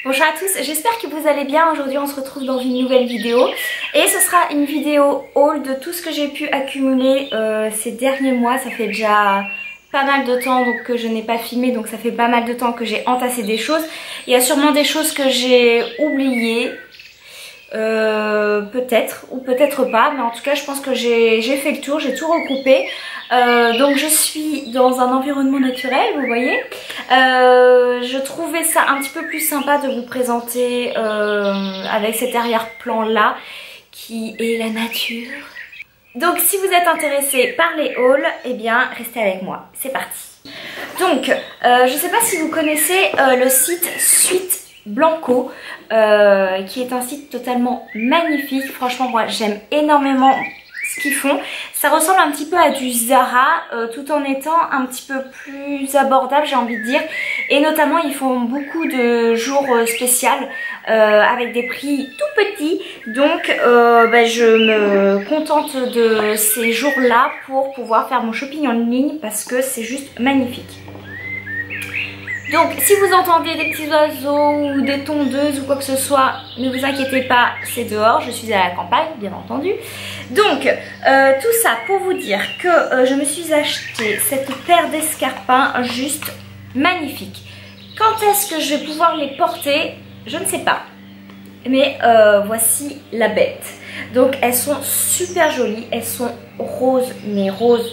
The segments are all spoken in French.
Bonjour à tous, j'espère que vous allez bien. Aujourd'hui on se retrouve dans une nouvelle vidéo et ce sera une vidéo haul de tout ce que j'ai pu accumuler ces derniers mois. Ça fait déjà pas mal de temps donc que je n'ai pas filmé, donc ça fait pas mal de temps que j'ai entassé des choses. Il y a sûrement des choses que j'ai oubliées, peut-être ou peut-être pas, mais en tout cas je pense que j'ai fait le tour, j'ai tout regroupé. Donc je suis dans un environnement naturel, vous voyez. Je trouvais ça un petit peu plus sympa de vous présenter avec cet arrière-plan là qui est la nature. Donc si vous êtes intéressé par les hauls, eh bien restez avec moi, c'est parti. Donc je sais pas si vous connaissez le site Suite Blanco, qui est un site totalement magnifique. Franchement moi j'aime énormément ce qu'ils font. Ça ressemble un petit peu à du Zara, tout en étant un petit peu plus abordable, j'ai envie de dire. Et notamment ils font beaucoup de jours spéciaux avec des prix tout petits. Donc je me contente de ces jours là pour pouvoir faire mon shopping en ligne parce que c'est juste magnifique. Donc si vous entendez des petits oiseaux ou des tondeuses ou quoi que ce soit, ne vous inquiétez pas, c'est dehors, je suis à la campagne bien entendu. Donc tout ça pour vous dire que je me suis acheté cette paire d'escarpins juste magnifique. Quand est-ce que je vais pouvoir les porter? Je ne sais pas. Mais voici la bête. Donc elles sont super jolies, elles sont roses, mais roses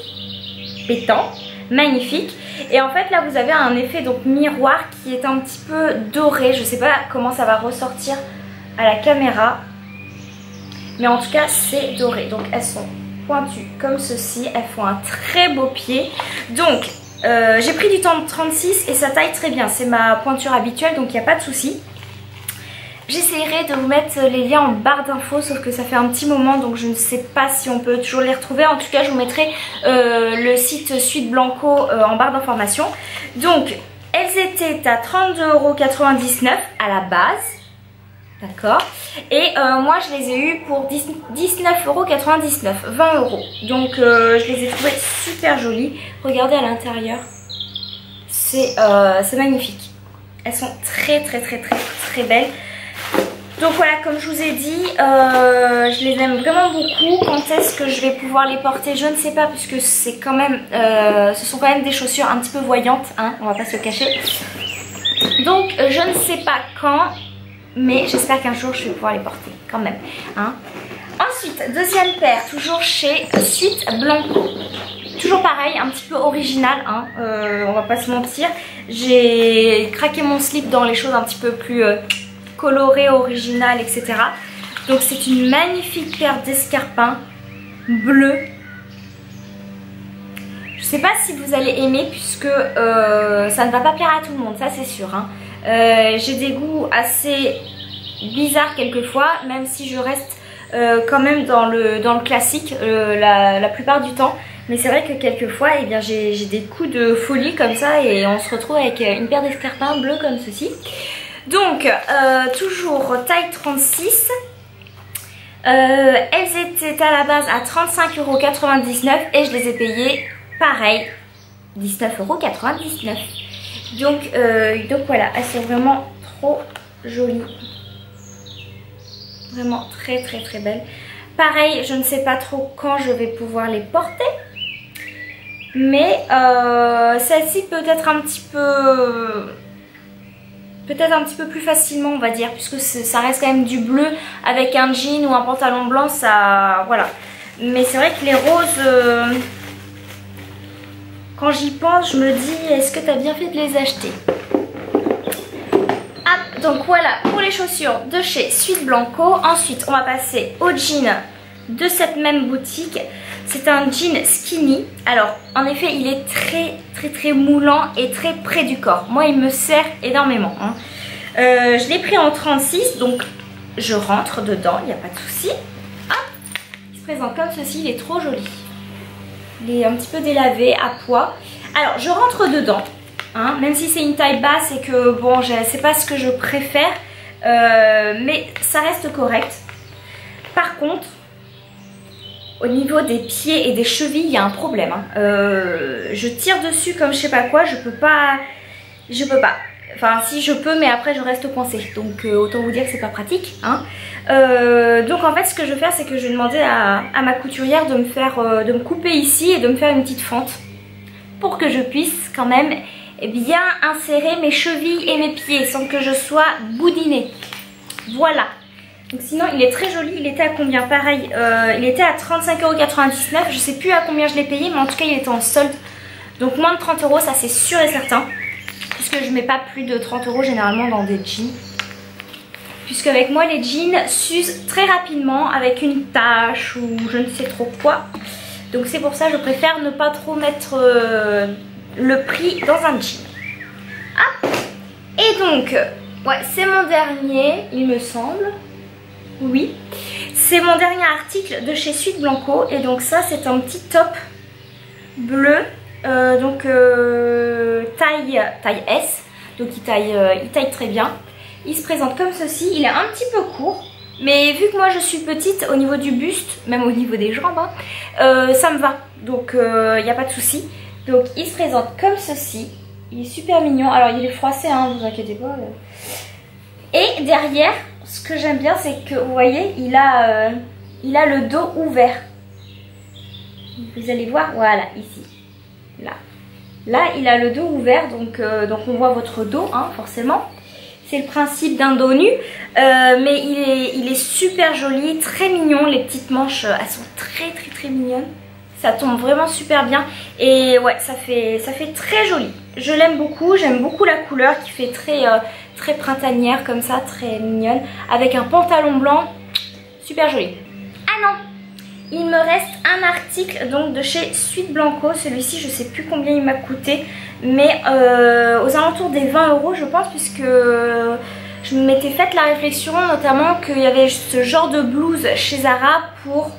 pétant, magnifiques. Et en fait là vous avez un effet donc miroir qui est un petit peu doré. Je sais pas comment ça va ressortir à la caméra, mais en tout cas c'est doré. Donc elles sont pointues comme ceci, elles font un très beau pied. Donc j'ai pris du temps de 36 et ça taille très bien, c'est ma pointure habituelle donc il n'y a pas de souci. J'essaierai de vous mettre les liens en barre d'infos, sauf que ça fait un petit moment donc je ne sais pas si on peut toujours les retrouver. En tout cas je vous mettrai le site Suite Blanco en barre d'informations. Donc elles étaient à 32,99 € à la base, d'accord. Et moi je les ai eues pour 19,99 €, 20 €. Donc je les ai trouvées super jolies. Regardez à l'intérieur, c'est magnifique. Elles sont très belles. Donc voilà, comme je vous ai dit, je les aime vraiment beaucoup. Quand est-ce que je vais pouvoir les porter? Je ne sais pas, puisque c'est quand même, ce sont quand même des chaussures un petit peu voyantes, hein, on va pas se le cacher. Donc je ne sais pas quand, mais j'espère qu'un jour je vais pouvoir les porter quand même, hein. Ensuite, deuxième paire, toujours chez Suite Blanco. Toujours pareil, un petit peu original, hein, on va pas se mentir. J'ai craqué mon slip dans les choses un petit peu plus colorées, originales, etc. Donc c'est une magnifique paire d'escarpins bleus. Je sais pas si vous allez aimer puisque ça ne va pas plaire à tout le monde, ça c'est sûr, hein. J'ai des goûts assez bizarres quelquefois, même si je reste quand même dans le classique la plupart du temps. Mais c'est vrai que quelquefois eh bien, j'ai des coups de folie comme ça et on se retrouve avec une paire d'escarpins bleus comme ceci. Donc toujours taille 36. Elles étaient à la base à 35,99 € et je les ai payées pareil 19,99 €. Donc voilà, elles sont vraiment trop jolies. Vraiment très belles. Pareil, je ne sais pas trop quand je vais pouvoir les porter. Mais celle-ci peut-être un petit peu plus facilement, on va dire, puisque ça reste quand même du bleu avec un jean ou un pantalon blanc, ça voilà. Mais c'est vrai que les roses, quand j'y pense, je me dis est-ce que tu as bien fait de les acheter? Ah, donc voilà pour les chaussures de chez Suite Blanco. Ensuite on va passer au jean de cette même boutique. C'est un jean skinny. Alors en effet il est très moulant et très près du corps. Moi il me sert énormément, hein. Je l'ai pris en 36, donc je rentre dedans, il n'y a pas de souci. Il se présente comme ceci, il est trop joli. Il est un petit peu délavé, à poids. Alors je rentre dedans, hein, même si c'est une taille basse et que bon, c'est pas ce que je préfère, mais ça reste correct. Par contre, au niveau des pieds et des chevilles, il y a un problème, hein. Je tire dessus comme je sais pas quoi, je peux pas. Enfin si je peux, mais après je reste coincée. Donc autant vous dire que c'est pas pratique, hein. Donc en fait ce que je vais faire, c'est que je vais demander à ma couturière de me couper ici et de me faire une petite fente pour que je puisse quand même bien insérer mes chevilles et mes pieds sans que je sois boudinée. Voilà. Donc sinon il est très joli. Il était à combien? Pareil, il était à 35,99 €. Je sais plus à combien je l'ai payé, mais en tout cas il était en solde. Donc moins de 30 €, ça c'est sûr et certain. Puisque je mets pas plus de 30 € généralement dans des jeans. Puisque avec moi les jeans s'usent très rapidement avec une tache ou je ne sais trop quoi. Donc c'est pour ça que je préfère ne pas trop mettre le prix dans un jean. Ah. Et donc, ouais, c'est mon dernier, il me semble. Oui, c'est mon dernier article de chez Suite Blanco. Et donc ça c'est un petit top bleu. Taille S. Donc il taille très bien. Il se présente comme ceci. Il est un petit peu court. Mais vu que moi je suis petite au niveau du buste, même au niveau des jambes, hein, ça me va. Donc il n'y a pas de souci. Donc il se présente comme ceci. Il est super mignon. Alors il est froissé, hein, ne vous inquiétez pas. Et derrière, ce que j'aime bien, c'est que vous voyez, il a le dos ouvert. Vous allez voir, voilà, ici. Là il a le dos ouvert, donc on voit votre dos, hein, forcément. C'est le principe d'un dos nu, mais il est super joli, très mignon. Les petites manches, elles sont très mignonnes. Ça tombe vraiment super bien et ouais, ça fait très joli. Je l'aime beaucoup, j'aime beaucoup la couleur qui fait très printanière comme ça, très mignonne, avec un pantalon blanc, super joli. Ah non, il me reste un article donc de chez Suite Blanco. Celui-ci je sais plus combien il m'a coûté, mais aux alentours des 20 € je pense, puisque je m'étais faite la réflexion notamment qu'il y avait ce genre de blouse chez Zara pour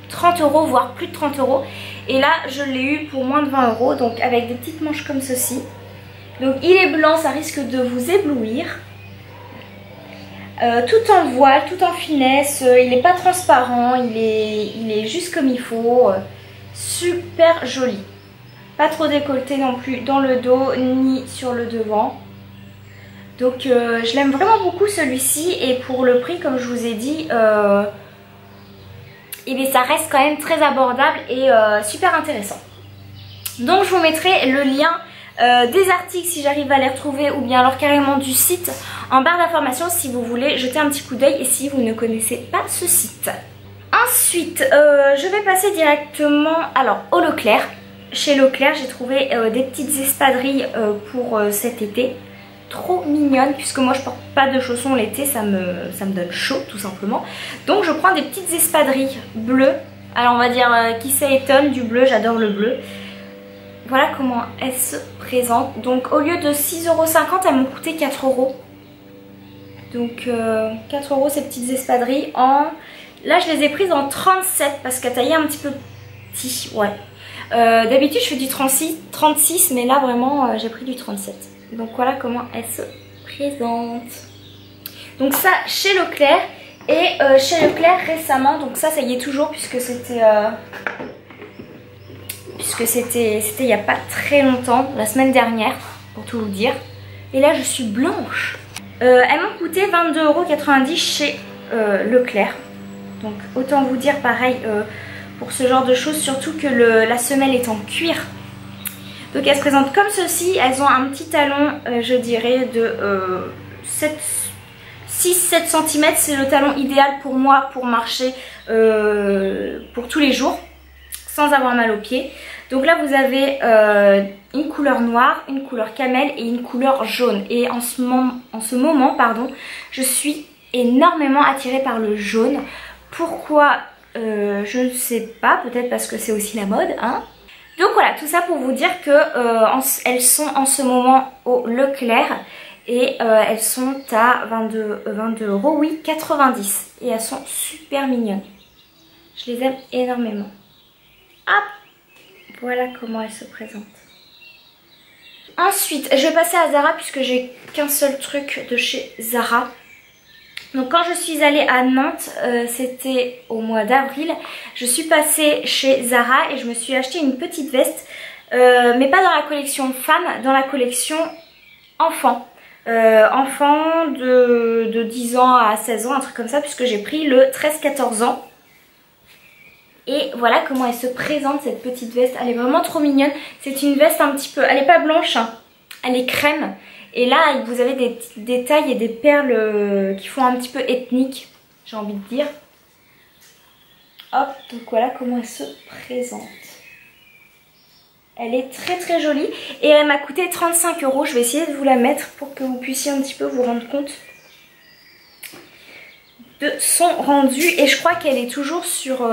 30 €, voire plus de 30 €. Et là je l'ai eu pour moins de 20 €, donc avec des petites manches comme ceci. Donc il est blanc, ça risque de vous éblouir. Tout en voile, tout en finesse, il n'est pas transparent, il est juste comme il faut, super joli. Pas trop décolleté non plus dans le dos ni sur le devant. Donc je l'aime vraiment beaucoup celui-ci, et pour le prix comme je vous ai dit, ça reste quand même très abordable et super intéressant. Donc je vous mettrai le lien des articles si j'arrive à les retrouver, ou bien alors carrément du site en barre d'informations si vous voulez jeter un petit coup d'œil et si vous ne connaissez pas ce site. Ensuite je vais passer directement au Leclerc. Chez Leclerc j'ai trouvé des petites espadrilles pour cet été. Trop mignonne, puisque moi je porte pas de chaussons l'été, ça me donne chaud tout simplement. Donc je prends des petites espadrilles bleues. Alors on va dire qui s'étonne du bleu, j'adore le bleu. Voilà comment elles se présentent. Donc au lieu de 6,50 € elles m'ont coûté 4 €. Donc 4 € ces petites espadrilles en... Là je les ai prises en 37 parce qu'elles taillaient un petit peu petit, ouais. D'habitude je fais du 36, mais là vraiment j'ai pris du 37. Donc voilà comment elle se présente. Donc ça chez Leclerc. Et chez Leclerc récemment, donc ça y est toujours, puisque c'était il n'y a pas très longtemps, la semaine dernière pour tout vous dire. Et là je suis blanche. Elles m'ont coûté 22,90 € chez Leclerc. Donc autant vous dire pareil pour ce genre de choses, surtout que la semelle est en cuir. Donc elles se présentent comme ceci. Elles ont un petit talon, je dirais de 6-7 cm. C'est le talon idéal pour moi pour marcher pour tous les jours sans avoir mal aux pieds. Donc là vous avez une couleur noire, une couleur camel et une couleur jaune. Et en ce moment, je suis énormément attirée par le jaune. Pourquoi je ne sais pas, peut-être parce que c'est aussi la mode, hein. Donc voilà, tout ça pour vous dire que elles sont en ce moment au Leclerc et elles sont à 22 €, oui, 90. Et elles sont super mignonnes. Je les aime énormément. Hop, voilà comment elles se présentent. Ensuite, je vais passer à Zara puisque j'ai qu'un seul truc de chez Zara. Donc quand je suis allée à Nantes, c'était au mois d'avril, je suis passée chez Zara et je me suis acheté une petite veste, mais pas dans la collection femme, dans la collection enfant. enfant de 10 ans à 16 ans, un truc comme ça, puisque j'ai pris le 13-14 ans. Et voilà comment elle se présente, cette petite veste. Elle est vraiment trop mignonne. C'est une veste un petit peu... Elle n'est pas blanche, hein. Elle est crème. Et là, vous avez des petits détails et des perles qui font un petit peu ethnique, j'ai envie de dire. Hop, donc voilà comment elle se présente. Elle est très très jolie et elle m'a coûté 35 €. Je vais essayer de vous la mettre pour que vous puissiez un petit peu vous rendre compte de son rendu. Et je crois qu'elle est toujours sur...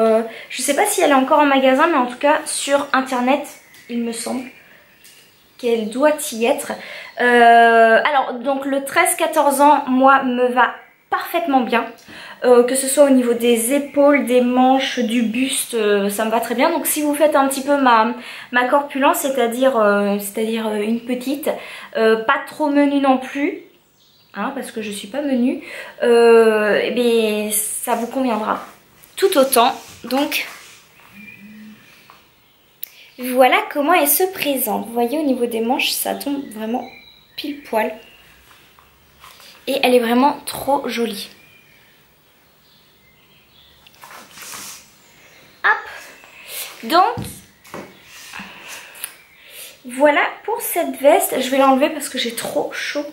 je sais pas si elle est encore en magasin, mais en tout cas sur internet, il me semble qu'elle doit y être. Alors donc le 13-14 ans, moi, me va parfaitement bien. Que ce soit au niveau des épaules, des manches, du buste, ça me va très bien. Donc si vous faites un petit peu ma corpulence, c'est-à-dire une petite, pas trop menue non plus, hein, parce que je suis pas menue, et bien, ça vous conviendra tout autant. Donc voilà comment elle se présente. Vous voyez, au niveau des manches, ça tombe vraiment pile poil. Et elle est vraiment trop jolie. Hop. Donc, voilà pour cette veste. Je vais l'enlever parce que j'ai trop chaud.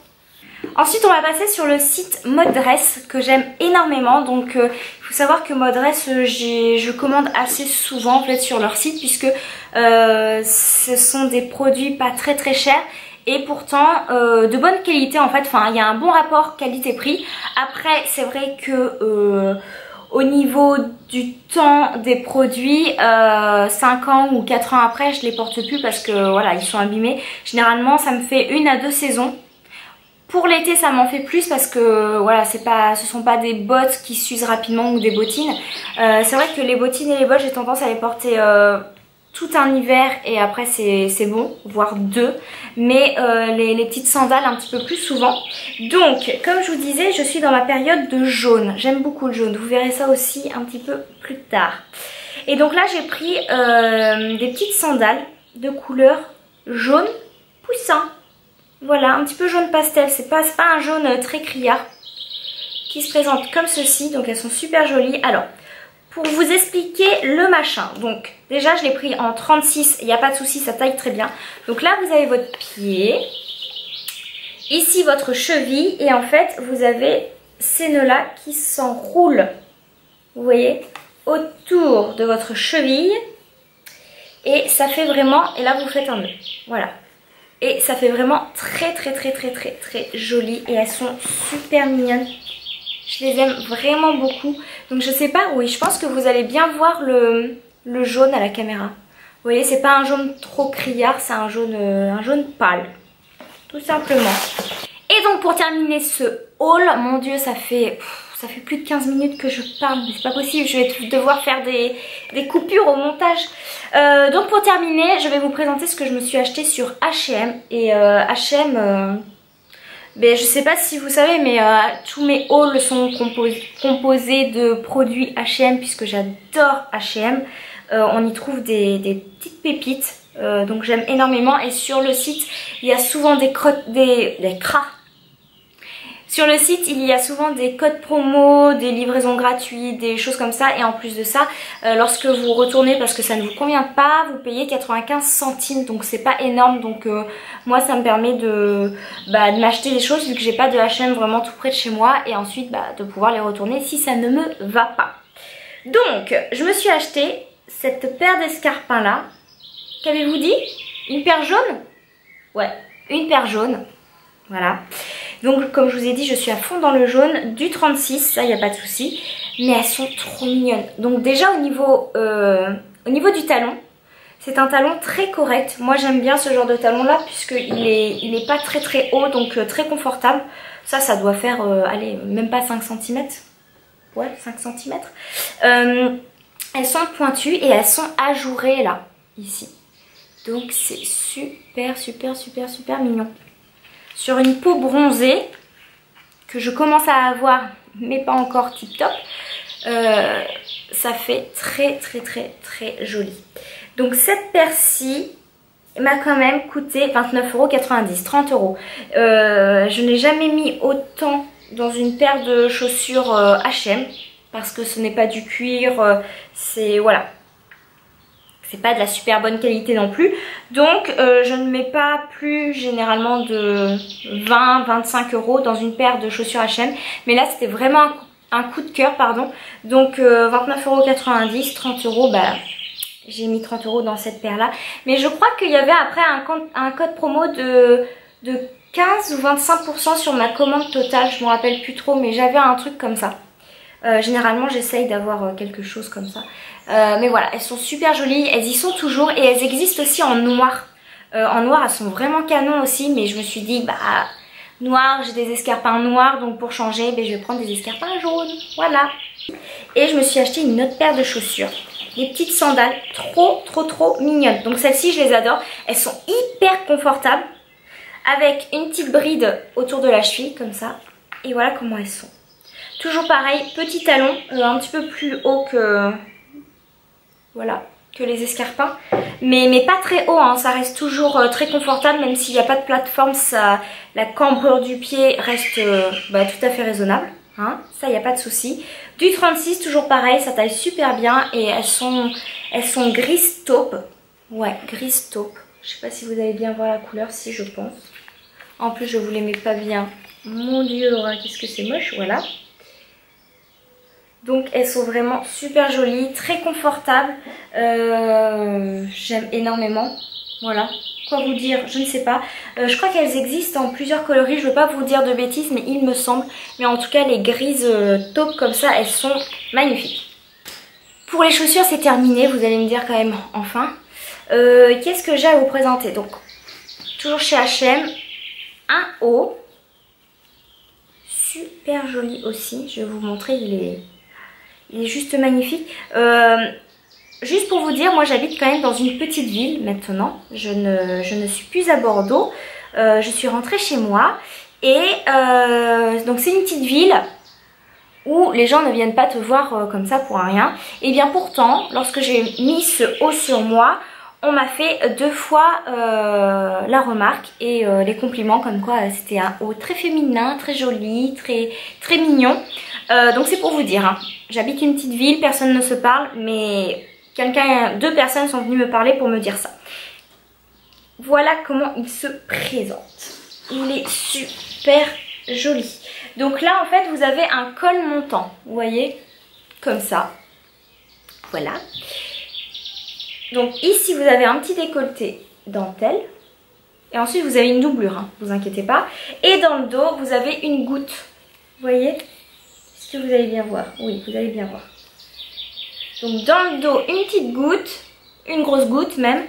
Ensuite, on va passer sur le site Modress que j'aime énormément. Donc, il faut savoir que Modress, je commande assez souvent en fait sur leur site puisque ce sont des produits pas très très chers et pourtant de bonne qualité en fait. Enfin, il y a un bon rapport qualité-prix. Après, c'est vrai que au niveau du temps des produits, 5 ans ou 4 ans après, je les porte plus parce que voilà, ils sont abîmés. Généralement, ça me fait 1 à 2 saisons. Pour l'été, ça m'en fait plus parce que voilà, ce sont pas des bottes qui s'usent rapidement ou des bottines. C'est vrai que les bottines et les bottes, j'ai tendance à les porter tout un hiver et après c'est bon, voire 2. Mais les petites sandales un petit peu plus souvent. Donc, comme je vous disais, je suis dans ma période de jaune. J'aime beaucoup le jaune. Vous verrez ça aussi un petit peu plus tard. Et donc là, j'ai pris des petites sandales de couleur jaune poussin. Voilà, un petit peu jaune pastel, c'est pas un jaune très criard, qui se présente comme ceci, donc elles sont super jolies. Alors, pour vous expliquer le machin, donc déjà je l'ai pris en 36, il n'y a pas de souci, ça taille très bien. Donc là vous avez votre pied, ici votre cheville, et en fait vous avez ces nœuds-là qui s'enroulent, vous voyez, autour de votre cheville, et ça fait vraiment, et là vous faites un nœud, voilà. Et ça fait vraiment très joli. Et elles sont super mignonnes. Je les aime vraiment beaucoup. Donc je sais pas, oui, je pense que vous allez bien voir le jaune à la caméra. Vous voyez, c'est pas un jaune trop criard, c'est un jaune pâle. Tout simplement. Et donc pour terminer ce haul, mon dieu, ça fait plus de 15 minutes que je parle, mais c'est pas possible, je vais devoir faire des coupures au montage. Donc pour terminer, je vais vous présenter ce que je me suis acheté sur H&M. Et H&M, ben, je sais pas si vous savez, mais tous mes hauls sont composés de produits H&M puisque j'adore H&M. On y trouve des petites pépites, donc j'aime énormément. Et sur le site, il y a souvent Sur le site, il y a souvent des codes promo, des livraisons gratuites, des choses comme ça. Et en plus de ça, lorsque vous retournez parce que ça ne vous convient pas, vous payez 95 centimes. Donc c'est pas énorme. Donc moi, ça me permet de m'acheter des choses vu que j'ai pas de H&M vraiment tout près de chez moi. Et ensuite de pouvoir les retourner si ça ne me va pas. Donc, je me suis acheté cette paire d'escarpins là. Qu'avez-vous dit? Une paire jaune? Ouais, une paire jaune. Voilà. Donc comme je vous ai dit, je suis à fond dans le jaune du 36, ça il n'y a pas de souci. Mais elles sont trop mignonnes. Donc déjà au niveau du talon, c'est un talon très correct. Moi j'aime bien ce genre de talon là puisqu'il est pas très haut, donc très confortable. Ça doit faire, allez, même pas 5 cm. Ouais, 5 cm. Elles sont pointues et elles sont ajourées là, ici. Donc c'est super mignon. Sur une peau bronzée que je commence à avoir mais pas encore tip top, ça fait très joli. Donc cette paire-ci, m'a quand même coûté 29,90 €, 30 €. Je n'ai jamais mis autant dans une paire de chaussures H&M parce que ce n'est pas du cuir, c'est voilà, c'est pas de la super bonne qualité non plus. Donc je ne mets pas plus généralement de 20-25 € dans une paire de chaussures H&M, mais là c'était vraiment un coup de cœur, pardon. Donc 29,90 €, 30 €, bah j'ai mis 30 € dans cette paire là. Mais je crois qu'il y avait après un code promo de 15 ou 25% sur ma commande totale, je me rappelle plus trop, mais j'avais un truc comme ça. Généralement j'essaye d'avoir quelque chose comme ça. Mais voilà, elles sont super jolies, elles y sont toujours et elles existent aussi en noir. En noir elles sont vraiment canon aussi, mais je me suis dit bah noir, j'ai des escarpins noirs, donc pour changer je vais prendre des escarpins jaunes, voilà. Et je me suis acheté une autre paire de chaussures, des petites sandales trop mignonnes. Donc celles-ci je les adore, elles sont hyper confortables avec une petite bride autour de la cheville comme ça. Et voilà comment elles sont. Toujours pareil, petit talon, un petit peu plus haut que, voilà, que les escarpins. Mais pas très haut, hein, ça reste toujours très confortable, même s'il n'y a pas de plateforme, la cambrure du pied reste tout à fait raisonnable. Hein, ça, il n'y a pas de souci. Du 36, toujours pareil, ça taille super bien et elles sont gris taupe. Ouais, gris taupe. Je sais pas si vous allez bien voir la couleur, si je pense. En plus, je vous les mets pas bien. Mon dieu, Laura, qu'est-ce que c'est moche, voilà. Donc elles sont vraiment super jolies, très confortables, j'aime énormément, voilà, quoi vous dire, je ne sais pas. Je crois qu'elles existent en plusieurs coloris, je ne veux pas vous dire de bêtises mais il me semble, mais en tout cas les grises taupes comme ça, elles sont magnifiques. Pour les chaussures c'est terminé, vous allez me dire quand même enfin. Qu'est-ce que j'ai à vous présenter? Donc toujours chez H&M, un haut, super joli aussi, je vais vous montrer, il est juste magnifique. Juste pour vous dire, moi j'habite quand même dans une petite ville maintenant. Je ne suis plus à Bordeaux. Je suis rentrée chez moi. Et donc c'est une petite ville où les gens ne viennent pas te voir comme ça pour rien. Et bien pourtant, lorsque j'ai mis ce haut sur moi, on m'a fait 2 fois la remarque et les compliments comme quoi c'était un haut très féminin, très joli, très mignon. Donc c'est pour vous dire, hein. J'habite une petite ville, personne ne se parle, mais 2 personnes sont venues me parler pour me dire ça. Voilà comment il se présente. Il est super joli. Donc là en fait vous avez un col montant, vous voyez, comme ça. Voilà. Donc ici vous avez un petit décolleté dentelle. Et ensuite vous avez une doublure, hein, vous inquiétez pas. Et dans le dos vous avez une goutte. Vous voyez? Est-ce que vous allez bien voir? Oui, vous allez bien voir. Donc dans le dos une petite goutte, une grosse goutte même.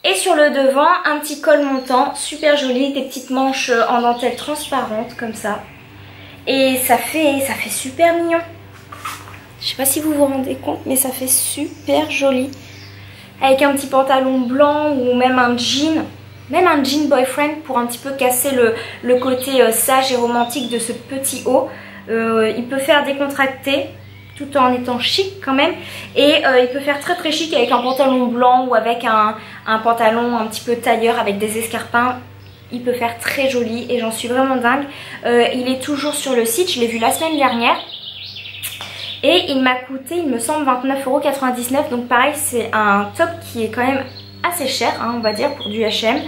Et sur le devant un petit col montant, super joli, des petites manches en dentelle transparente comme ça. Et ça fait super mignon. Je sais pas si vous vous rendez compte, mais ça fait super joli. Avec un petit pantalon blanc ou même un jean. Même un jean boyfriend pour un petit peu casser le côté sage et romantique de ce petit haut. Il peut faire décontracté tout en étant chic quand même. Et il peut faire très chic avec un pantalon blanc ou avec un pantalon un petit peu tailleur avec des escarpins. Il peut faire très joli et j'en suis vraiment dingue. Il est toujours sur le site, je l'ai vu la semaine dernière. Et il m'a coûté, il me semble, 29,99 €. Donc pareil, c'est un top qui est quand même assez cher, hein, on va dire, pour du H&M.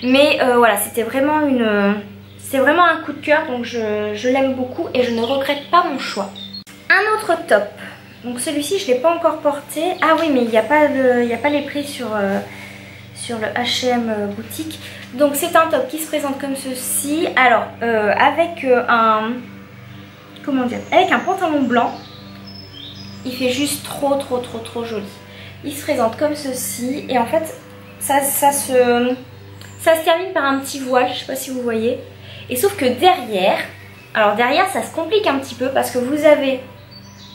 Mais voilà, c'était vraiment un coup de cœur. Donc je l'aime beaucoup et je ne regrette pas mon choix. Un autre top. Donc celui-ci, je ne l'ai pas encore porté. Ah oui, mais il n'y a pas les prix sur le H&M boutique. Donc c'est un top qui se présente comme ceci. Alors, avec avec un pantalon blanc. Il fait juste trop joli. Il se présente comme ceci. Et en fait, ça se termine par un petit voile. Je ne sais pas si vous voyez. Et sauf que derrière, alors derrière ça se complique un petit peu parce que vous avez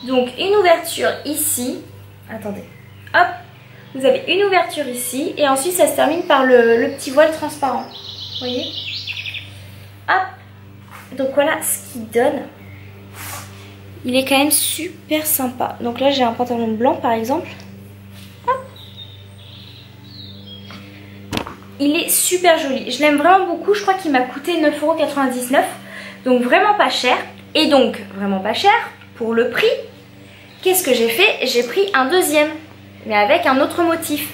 donc une ouverture ici. Attendez. Hop. Vous avez une ouverture ici. Et ensuite ça se termine par le petit voile transparent. Vous voyez? Hop. Donc voilà ce qu'il donne. Il est quand même super sympa. Donc là j'ai un pantalon blanc par exemple. Hop. il est super joli. Je l'aime vraiment beaucoup. Je crois qu'il m'a coûté 9,99 €. Donc vraiment pas cher. Et donc vraiment pas cher pour le prix. Qu'est-ce que j'ai fait? J'ai pris un deuxième, mais avec un autre motif.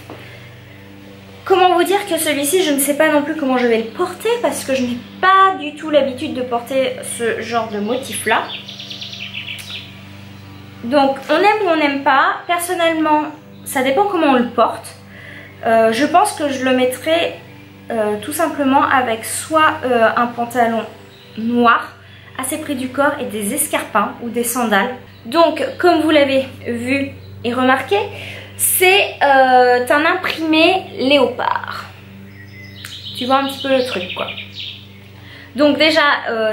Comment vous dire que celui-ci, je ne sais pas non plus comment je vais le porter parce que je n'ai pas du tout l'habitude de porter ce genre de motif là. Donc on aime ou on n'aime pas. Personnellement, ça dépend comment on le porte. Je pense que je le mettrai tout simplement avec soit un pantalon noir assez près du corps et des escarpins ou des sandales. Donc comme vous l'avez vu et remarqué, c'est un imprimé léopard. Tu vois un petit peu le truc quoi. Donc déjà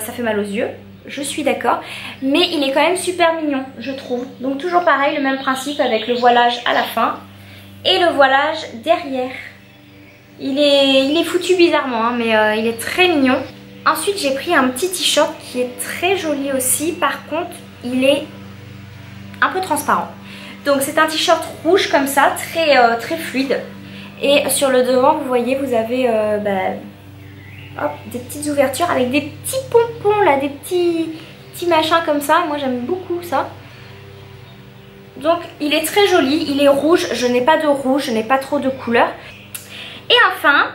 ça fait mal aux yeux, je suis d'accord, mais il est quand même super mignon je trouve. Donc toujours pareil, le même principe avec le voilage à la fin et le voilage derrière. Il est foutu bizarrement hein, mais il est très mignon. Ensuite j'ai pris un petit t-shirt qui est très joli aussi. Par contre il est un peu transparent. Donc c'est un t-shirt rouge comme ça, très fluide. Et sur le devant vous voyez vous avez hop, des petites ouvertures avec des petits pompons là, des petits machins comme ça. Moi j'aime beaucoup ça. Donc il est très joli, il est rouge. Je n'ai pas de rouge, je n'ai pas trop de couleurs. Et enfin,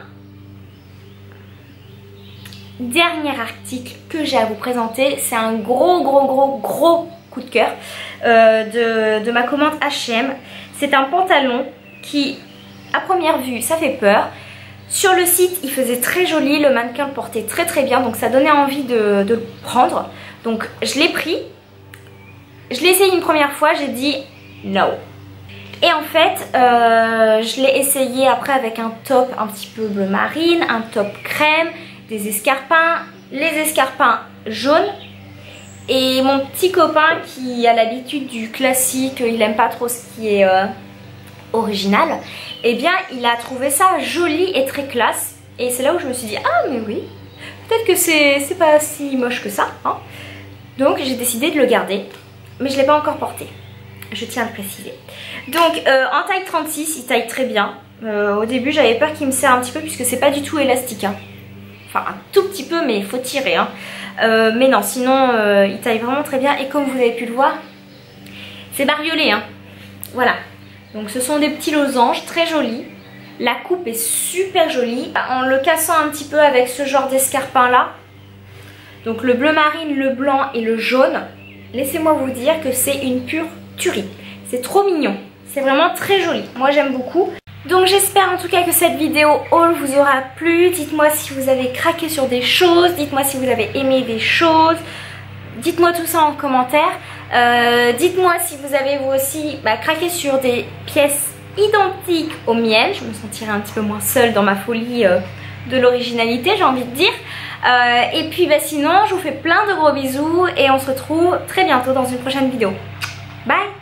dernier article que j'ai à vous présenter, c'est un gros coup de cœur de ma commande H&M. C'est un pantalon qui, à première vue, ça fait peur. Sur le site, il faisait très joli, le mannequin le portait très bien, donc ça donnait envie de le prendre. Donc je l'ai pris, je l'ai essayé une première fois, j'ai dit no. Et en fait, je l'ai essayé après avec un top un petit peu bleu marine, un top crème, des escarpins, les escarpins jaunes. Et mon petit copain qui a l'habitude du classique, il aime pas trop ce qui est original, eh bien il a trouvé ça joli et très classe. Et c'est là où je me suis dit, ah mais oui, peut-être que c'est pas si moche que ça hein. Donc j'ai décidé de le garder, mais je l'ai pas encore porté, je tiens à le préciser. Donc en taille 36, il taille très bien. Au début j'avais peur qu'il me serre un petit peu puisque c'est pas du tout élastique hein. Enfin un tout petit peu, mais il faut tirer hein. Mais non, sinon il taille vraiment très bien. Et comme vous avez pu le voir, c'est bariolé hein. Voilà. Donc ce sont des petits losanges très jolis. La coupe est super jolie. En le cassant un petit peu avec ce genre d'escarpin là, donc le bleu marine, le blanc et le jaune, laissez-moi vous dire que c'est une pure tuerie. C'est trop mignon. C'est vraiment très joli. Moi j'aime beaucoup. Donc j'espère en tout cas que cette vidéo haul vous aura plu. Dites-moi si vous avez craqué sur des choses, dites-moi si vous avez aimé des choses, dites-moi tout ça en commentaire. Dites-moi si vous avez vous aussi craqué sur des pièces identiques aux miennes. Je me sentirais un petit peu moins seule dans ma folie de l'originalité, j'ai envie de dire. Et puis sinon je vous fais plein de gros bisous et on se retrouve très bientôt dans une prochaine vidéo. Bye!